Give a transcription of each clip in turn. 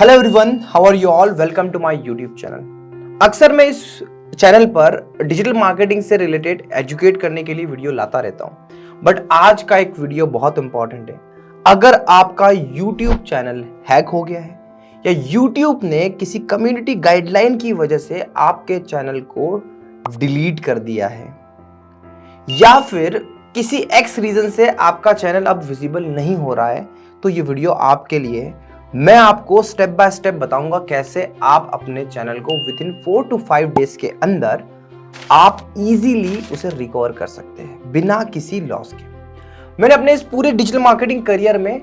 Hello everyone, how are you all? Welcome to my YouTube channel. अक्सर मैं इस channel पर डिजिटल मार्केटिंग से रिलेटेड एजुकेट करने के लिए वीडियो लाता रहता हूं, बट आज का एक वीडियो बहुत इंपॉर्टेंट है। अगर आपका यूट्यूब चैनल हैक हो गया है या यूट्यूब ने किसी कम्युनिटी गाइडलाइन की वजह से आपके चैनल को डिलीट कर दिया है या फिर किसी एक्स रीजन से आपका चैनल अब विजिबल नहीं हो रहा है, तो ये वीडियो आपके लिए है। मैं आपको स्टेप बाय स्टेप बताऊंगा कैसे आप अपने चैनल को विद इन 4 to 5 डेज के अंदर आप इजीली उसे रिकवर कर सकते हैं बिना किसी लॉस के। मैंने अपने इस पूरे डिजिटल मार्केटिंग करियर में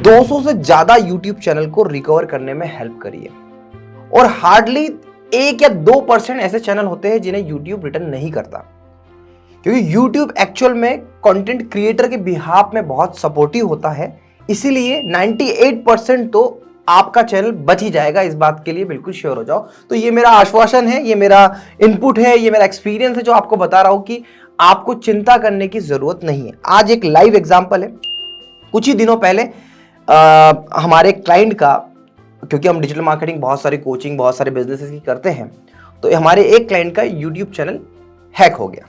200 से ज्यादा यूट्यूब चैनल को रिकवर करने में हेल्प करी है और हार्डली 1 या 2% ऐसे चैनल होते हैं जिन्हें यूट्यूब रिटर्न नहीं करता, क्योंकि यूट्यूब एक्चुअल में कंटेंट क्रिएटर के बिहाफ में बहुत सपोर्टिव होता है। इसीलिए 98% तो आपका चैनल बच ही जाएगा, इस बात के लिए बिल्कुल श्योर हो जाओ। तो ये मेरा आश्वासन है, ये मेरा इनपुट है, ये मेरा एक्सपीरियंस है जो आपको बता रहा हूं कि आपको चिंता करने की जरूरत नहीं है। आज एक लाइव एग्जांपल है। कुछ ही दिनों पहले हमारे क्लाइंट का, क्योंकि हम डिजिटल मार्केटिंग बहुत सारी कोचिंग बहुत सारे बिजनेसेस की करते हैं, तो हमारे एक क्लाइंट का यूट्यूब चैनल हैक हो गया।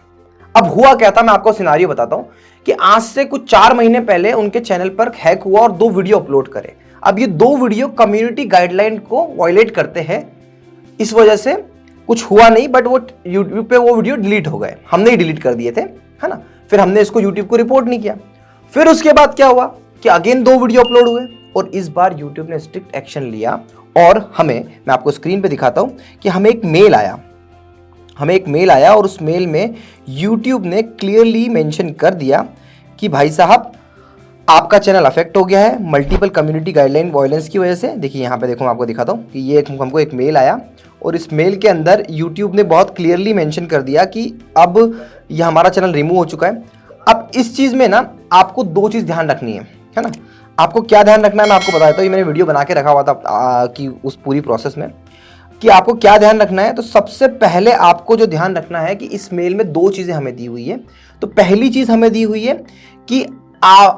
अब हुआ क्या था, मैं आपको सिनारियो बताता हूं कि आज से कुछ 4 महीने पहले उनके चैनल पर हैक हुआ और 2 वीडियो अपलोड करे। अब ये 2 वीडियो कम्युनिटी गाइडलाइन को वायलेट करते हैं, इस वजह से कुछ हुआ नहीं, बट वो यूट्यूब पे वो वीडियो डिलीट हो गए। हमने ही डिलीट कर दिए थे, है ना। फिर हमने इसको यूट्यूब को रिपोर्ट नहीं किया। फिर उसके बाद क्या हुआ कि अगेन 2 वीडियो अपलोड हुए और इस बार यूट्यूब ने स्ट्रिक्ट एक्शन लिया और मैं आपको स्क्रीन पे दिखाता हूं कि हमें एक मेल आया और उस मेल में YouTube ने क्लियरली मेंशन कर दिया कि भाई साहब आपका चैनल अफेक्ट हो गया है मल्टीपल कम्युनिटी गाइडलाइन वायलेंस की वजह से। देखिए यहाँ पे देखो, मैं आपको दिखाता हूँ कि ये हमको एक मेल आया और इस मेल के अंदर YouTube ने बहुत क्लियरली मेंशन कर दिया कि अब यह हमारा चैनल रिमूव हो चुका है। अब इस चीज़ में ना आपको 2 चीज़ ध्यान रखनी है ना। आपको क्या ध्यान रखना है मैं आपको बता देता हूँ। ये मैंने वीडियो बना के रखा हुआ था कि उस पूरी प्रोसेस में कि आपको क्या ध्यान रखना है। तो सबसे पहले आपको जो ध्यान रखना है कि इस मेल में 2 चीज़ें हमें दी हुई है। तो पहली चीज़ हमें दी हुई है कि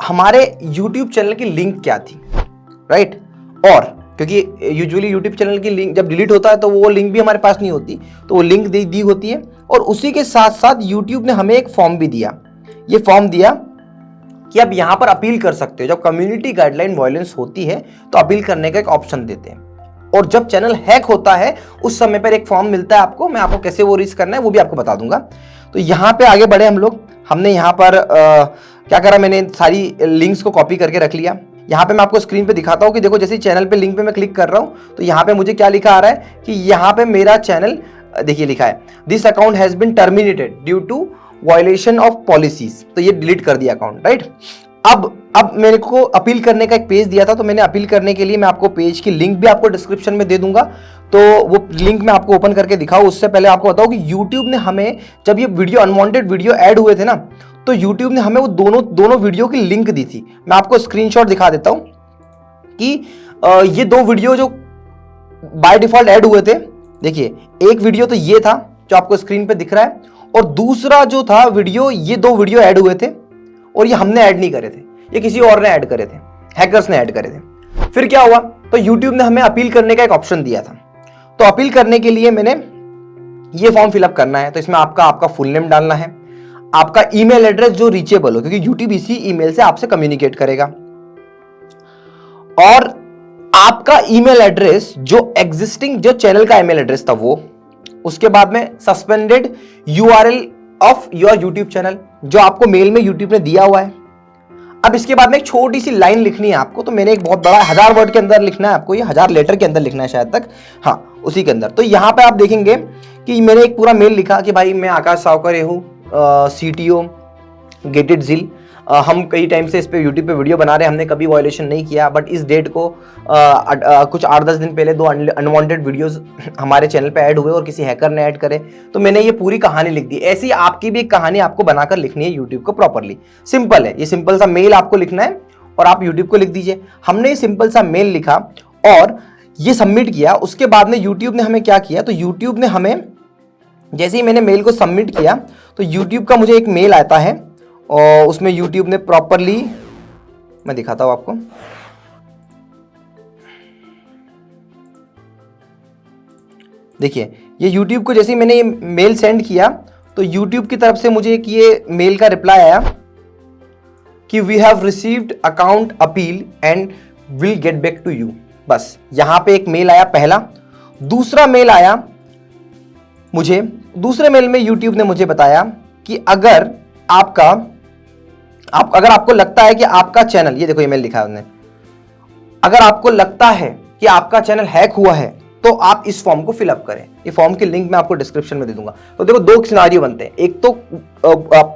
हमारे YouTube चैनल की लिंक क्या थी, राइट। और क्योंकि यूजुअली YouTube चैनल की लिंक जब डिलीट होता है तो वो लिंक भी हमारे पास नहीं होती, तो वो लिंक दी होती है। और उसी के साथ साथ YouTube ने हमें एक फॉर्म भी दिया। ये फॉर्म दिया कि आप यहाँ पर अपील कर सकते हो। जब कम्युनिटी गाइडलाइन वायलेंस होती है तो अपील करने का एक ऑप्शन देते हैं। और जब चैनल हैक होता है उस समय पर एक फॉर्म मिलता है आपको। मैं आपको कैसे वो रीच करना है वो भी आपको बता दूंगा। तो यहाँ पे आगे बढ़े हम लोग। हमने यहाँ पर क्या करा, मैंने सारी लिंक्स को कॉपी करके रख लिया। यहाँ पे मैं आपको स्क्रीन पे दिखाता हूँ कि देखो, जैसे चैनल पे लिंक पे मैं क्लिक कर रहा हूँ तो यहाँ पे मुझे क्या लिखा आ रहा है कि यहाँ पे मेरा चैनल, देखिए लिखा है this account has been terminated due to violation of policies. तो ये डिलीट कर दिया अकाउंट, राइट। अब मेरे को अपील करने का एक पेज दिया था, तो मैंने अपील करने के लिए मैं आपको पेज की लिंक भी आपको डिस्क्रिप्शन में दे दूंगा। तो वो लिंक मैं आपको ओपन करके दिखाऊं उससे पहले आपको बताऊं कि YouTube ने हमें, जब ये वीडियो अनवांटेड वीडियो ऐड हुए थे ना, तो YouTube ने हमें वो दोनों वीडियो की लिंक दी थी। मैं आपको स्क्रीनशॉट दिखा देता हूं कि ये 2 वीडियो जो बाय डिफॉल्ट ऐड हुए थे, देखिए एक वीडियो तो ये था जो आपको स्क्रीन पे दिख रहा है, और दूसरा जो था वीडियो, ये 2 वीडियो ऐड हुए थे और ये हमने ऐड नहीं करे थे, ये किसी और ने ऐड करे थे, हैकर्स ने ऐड करे थे। फिर क्या हुआ, तो YouTube ने हमें अपील करने का एक ऑप्शन दिया था। तो अपील करने के लिए मैंने ये फॉर्म फिलअप करना है। तो इसमें आपका फुल नेम डालना है, आपका ईमेल एड्रेस जो रीचेबल हो, क्योंकि YouTube इसी ईमेल से आपसे कम्युनिकेट करेगा, और आपका ईमेल एड्रेस जो एग्जिस्टिंग जो चैनल का ईमेल एड्रेस था वो, उसके बाद में suspended URL of your YouTube channel जो आपको मेल में YouTube ने दिया हुआ है। अब इसके बाद में एक छोटी सी लाइन लिखनी है आपको। तो मैंने एक बहुत बड़ा 1000 वर्ड के अंदर लिखना है आपको, ये 1000 लेटर के अंदर लिखना है शायद तक, हाँ उसी के अंदर। तो यहाँ पे आप देखेंगे कि मैंने एक पूरा मेल लिखा कि भाई मैं आकाश सावकर हूँ, CTO गेट इट ज़िल। हम कई टाइम से इस पे YouTube पे वीडियो बना रहे हैं, हमने कभी वायलेशन नहीं किया, बट इस डेट को कुछ 8-10 दिन पहले 2 अनवांटेड वीडियोस हमारे चैनल पे ऐड हुए और किसी हैकर ने ऐड करे। तो मैंने ये पूरी कहानी लिख दी। ऐसी आपकी भी एक कहानी आपको बनाकर लिखनी है YouTube को प्रॉपरली। सिंपल है, ये सिंपल सा मेल आपको लिखना है और आप YouTube को लिख दीजिए। हमने ये सिंपल सा मेल लिखा और ये सबमिट किया। उसके बाद में YouTube ने हमें क्या किया, तो YouTube ने हमें, जैसे ही मैंने मेल को सबमिट किया तो YouTube का मुझे एक मेल आता है और उसमें YouTube ने प्रॉपरली, मैं दिखाता हूं आपको, देखिए ये YouTube को जैसे ही मैंने ये मेल सेंड किया तो YouTube की तरफ से मुझे एक ये मेल का रिप्लाई आया कि we have received account appeal and will get back to you. बस यहां पे एक मेल आया पहला। दूसरा मेल आया मुझे, दूसरे मेल में YouTube ने मुझे बताया कि अगर आपको लगता है कि आपका चैनल, ये देखो ईमेल लिखा है उन्होंने, अगर आपको लगता है कि आपका चैनल हैक हुआ है तो आप इस फॉर्म को फिलअप करें। ये फॉर्म की लिंक मैं आपको डिस्क्रिप्शन में दे दूंगा। तो देखो दो सिनारियो बनते हैं, एक तो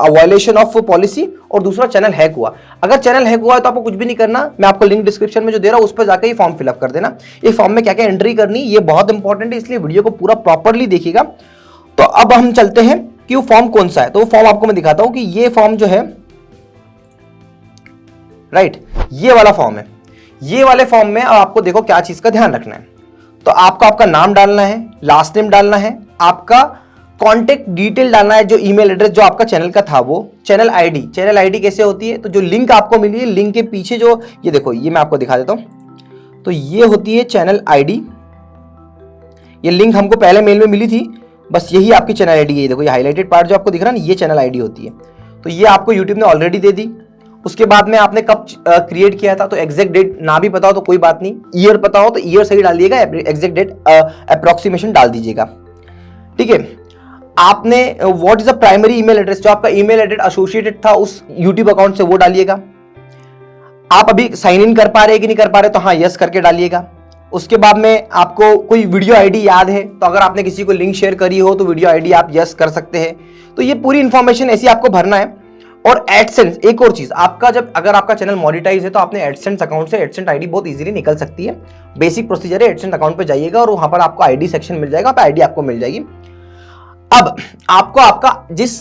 वायलेशन ऑफ पॉलिसी और दूसरा चैनल हैक हुआ। अगर चैनल हैक हुआ है तो आपको कुछ भी नहीं करना, मैं आपको लिंक डिस्क्रिप्शन में जो दे रहा हूं उस पर जाकर ये फॉर्म फिलअप कर देना। ये फॉर्म में क्या क्या एंट्री करनी ये बहुत इंपॉर्टेंट है, इसलिए वीडियो को पूरा प्रॉपरली देखिएगा। तो अब हम चलते हैं कि वो फॉर्म कौन सा है। तो वो फॉर्म आपको मैं दिखाता हूं कि ये फॉर्म जो है, राइट, ये वाला फॉर्म है। ये वाले फॉर्म में आपको देखो क्या चीज का ध्यान रखना है। तो आपको आपका नाम डालना है, लास्ट नेम डालना है, आपका कॉन्टेक्ट डिटेल डालना है, जो ईमेल एड्रेस जो आपका चैनल का था वो, चैनल आईडी। चैनल आईडी कैसे होती है, तो जो लिंक आपको मिली है, लिंक के पीछे जो ये देखो, ये मैं आपको दिखा देता हूं। तो ये होती है चैनल आईडी। ये लिंक हमको पहले मेल में मिली थी, बस यही आपकी चैनल आईडी है। ये देखो ये हाईलाइटेड पार्ट जो आपको दिख रहा है ना, ये चैनल आईडी होती है। तो ये आपको यूट्यूब ने ऑलरेडी दे दी। उसके बाद में आपने कब क्रिएट किया था, तो एग्जैक्ट डेट ना भी पता हो तो कोई बात नहीं, ईयर पता हो तो ईयर सही डाल दिएगा, एग्जैक्ट डेट अप्रोक्सीमेशन डाल दीजिएगा। ठीक है। आपने what is the primary email address, जो आपका ईमेल एड्रेस एसोसिएटेड था उस यूट्यूब अकाउंट से, वो डालिएगा। आप अभी साइन इन कर पा रहे हैं कि नहीं कर पा रहे, तो हाँ यस करके डालिएगा। उसके बाद में आपको कोई वीडियो आईडी याद है, तो अगर आपने किसी को लिंक शेयर करी हो तो वीडियो आईडी आप यस कर सकते हैं। तो ये पूरी इंफॉर्मेशन ऐसी आपको भरना है। और एडसेंस, एक और चीज, आपका जब अगर आपका चैनल मोनेटाइज है तो आपने एडसेंस अकाउंट से एडसेंस आईडी बहुत इजीली निकल सकती है। बेसिक प्रोसीजर है, एडसेंस अकाउंट पे जाइएगा और वहां पर आपको आईडी सेक्शन मिल जाएगा, तो आईडी आपको मिल जाएगी। अब आपको आपका जिस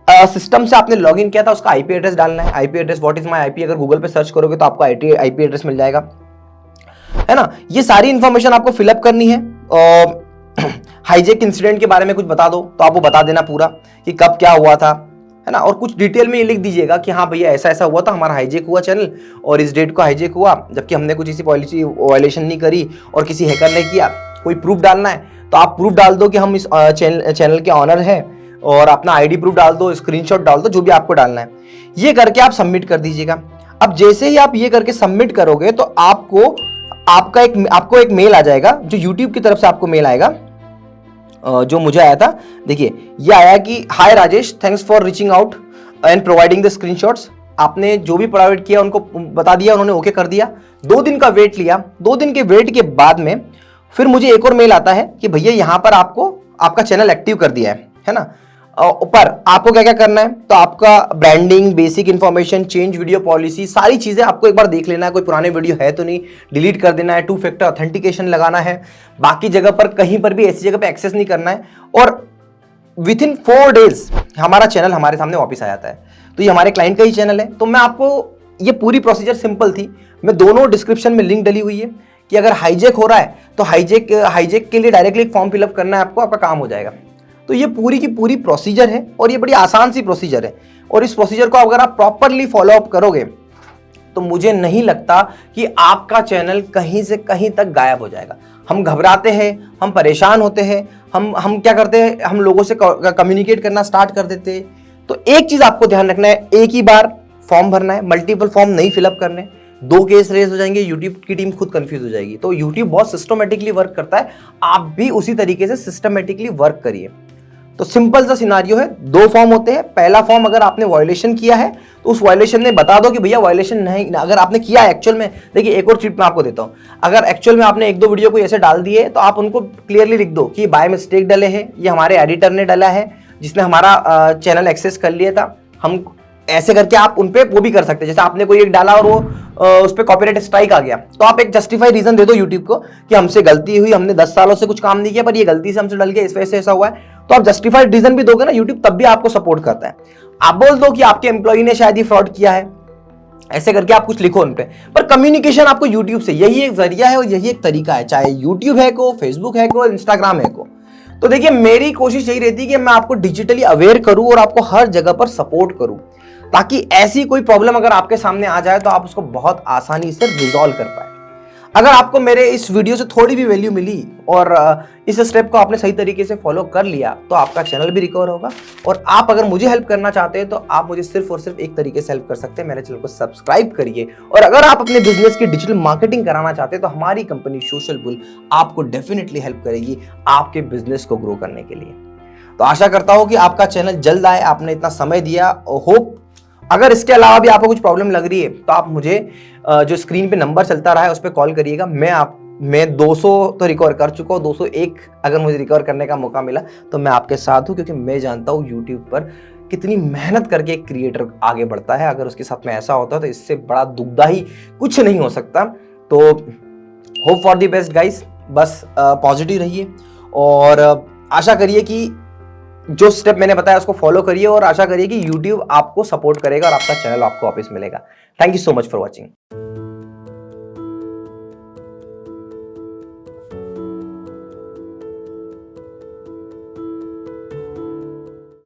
सिस्टम से आपने लॉगिन किया था उसका आईपी एड्रेस डालना है। IP address, what is my IP, अगर गूगल पे सर्च करोगे तो आपको आईपी एड्रेस मिल जाएगा, है ना। ये सारी इंफॉर्मेशन आपको फिलअप करनी है। हाईजेक इंसिडेंट के बारे में कुछ बता दो तो आपको बता देना पूरा कि कब क्या हुआ था, है ना। और कुछ डिटेल में ये लिख दीजिएगा कि हाँ भैया ऐसा ऐसा हुआ था, हमारा हाईजेक हुआ चैनल और इस डेट को हाईजेक हुआ, जबकि हमने कुछ इसी पॉलिसी वायलेशन नहीं करी और किसी हैकर ने किया। कोई प्रूफ डालना है तो आप प्रूफ डाल दो कि हम इस चैनल के ऑनर हैं, और अपना आईडी प्रूफ डाल दो, स्क्रीनशॉट डाल दो, जो भी आपको डालना है। ये करके आप सबमिट कर दीजिएगा। अब जैसे ही आप ये करके सबमिट करोगे तो आपको एक मेल आ जाएगा, जो यूट्यूब की तरफ से आपको मेल आएगा, जो मुझे आया था। देखिए ये आया कि hi Rajesh, thanks for reaching out and providing the screenshots. आपने जो भी प्रोवाइड किया उनको बता दिया, उन्होंने ओके कर दिया। 2 दिन का वेट लिया। 2 दिन के वेट के बाद में फिर मुझे एक और मेल आता है कि भैया यहाँ पर आपको आपका चैनल एक्टिव कर दिया है ना। ऊपर आपको क्या क्या करना है, तो आपका branding, basic information, change video policy, सारी चीजें आपको एक बार देख लेना है। कोई पुराने वीडियो है तो नहीं, डिलीट कर देना है, 2 फैक्टर ऑथेंटिकेशन लगाना है। बाकी जगह पर कहीं पर भी ऐसी जगह पे एक्सेस नहीं करना है। और विद इन 4 डेज हमारा चैनल हमारे सामने वापस आ जाता है। तो ये हमारे क्लाइंट का ही चैनल है। तो मैं आपको, ये पूरी प्रोसीजर सिंपल थी। मैं दोनों डिस्क्रिप्शन में लिंक डली हुई है कि अगर हाईजेक हो रहा है तो हाईजेक के लिए डायरेक्टली एक फॉर्म फिलअप करना है आपको, आपका काम हो जाएगा। तो ये पूरी की पूरी प्रोसीजर है और ये बड़ी आसान सी प्रोसीजर है। और इस प्रोसीजर को अगर आप प्रॉपरली फॉलो अप करोगे तो मुझे नहीं लगता कि आपका चैनल कहीं से कहीं तक गायब हो जाएगा। हम घबराते हैं, हम परेशान होते हैं, हम क्या करते हैं, हम लोगों से कम्युनिकेट करना स्टार्ट कर देते हैं। तो एक चीज आपको ध्यान रखना है, एक ही बार फॉर्म भरना है, मल्टीपल फॉर्म नहीं फिलअप करने। 2 केस रेज हो जाएंगे, यूट्यूब की टीम खुद कंफ्यूज हो जाएगी। तो यूट्यूब बहुत सिस्टमेटिकली वर्क करता है, आप भी उसी तरीके से सिस्टमेटिकली वर्क करिए। तो सिंपल सा सिनारियो है, 2 फॉर्म होते हैं। पहला फॉर्म अगर आपने वायलेशन किया है तो उस वायलेशन में बता दो कि भैया वायलेशन नहीं, अगर आपने किया है एक्चुअल में। देखिए एक और टिप मैं आपको देता हूं, अगर एक्चुअल में आपने 1-2 वीडियो को ऐसे डाल दिए तो आप उनको क्लियरली लिख दो कि बाय मिस्टेक डले हैं, ये हमारे एडिटर ने डाला है जिसने हमारा चैनल एक्सेस कर लिया था। हम ऐसे करके आप उनपे वो भी कर सकते हैं। जैसे आपने कोई एक डाला और वो उस पर कॉपीराइट स्ट्राइक आ गया, तो आप एक जस्टिफाई रीजन दे दो यूट्यूब को कि हमसे गलती हुई, हमने 10 सालों से कुछ काम नहीं किया, पर ये गलती से हमसे डल गया, इस वजह से ऐसा हुआ है। तो आप जस्टिफाइड रीजन भी दोगे ना, यूट्यूब तब भी आपको सपोर्ट करता है। आप बोल दो कि आपके एम्प्लॉई ने शायद ये फ्रॉड किया है, ऐसे करके आप कुछ लिखो उनपे। पर कम्युनिकेशन आपको यूट्यूब से, यही एक जरिया है और यही एक तरीका है, चाहे यूट्यूब हैक हो, फेसबुक हैक हो, इंस्टाग्राम हैक हो। तो देखिए मेरी कोशिश यही रहती है कि मैं आपको डिजिटली अवेयर करूं और आपको हर जगह पर सपोर्ट करूं, ताकि ऐसी कोई प्रॉब्लम अगर आपके सामने आ जाए तो आप उसको बहुत आसानी से रिजॉल्व कर पाए। अगर आपको मेरे इस वीडियो से थोड़ी भी वैल्यू मिली और इस स्टेप को आपने सही तरीके से फॉलो कर लिया तो आपका चैनल भी रिकवर होगा। और आप अगर मुझे हेल्प करना चाहते हैं तो आप मुझे सिर्फ और सिर्फ एक तरीके से हेल्प कर सकते हैं, मेरे चैनल को सब्सक्राइब करिए। और अगर आप अपने बिजनेस की डिजिटल मार्केटिंग कराना चाहते हैं तो हमारी कंपनी सोशल बुल आपको डेफिनेटली हेल्प करेगी आपके बिजनेस को ग्रो करने के लिए। तो आशा करता हूं कि आपका चैनल जल्द आए। आपने इतना समय दिया, होप अगर इसके अलावा भी आपको कुछ प्रॉब्लम लग रही है तो आप मुझे जो स्क्रीन पे नंबर चलता रहा है उस पर कॉल करिएगा। मैं 200 तो रिकवर कर चुका हूँ, 201 अगर मुझे रिकवर करने का मौका मिला तो मैं आपके साथ हूँ, क्योंकि मैं जानता हूँ यूट्यूब पर कितनी मेहनत करके एक क्रिएटर आगे बढ़ता है। अगर उसके साथ में ऐसा होता है तो इससे बड़ा दुखदाई कुछ नहीं हो सकता। तो hope for the best guys, बस पॉजिटिव रहिए और आशा करिए कि जो स्टेप मैंने बताया उसको फॉलो करिए और आशा करिए कि YouTube आपको सपोर्ट करेगा और आपका चैनल आपको वापस मिलेगा। Thank you so much for watching.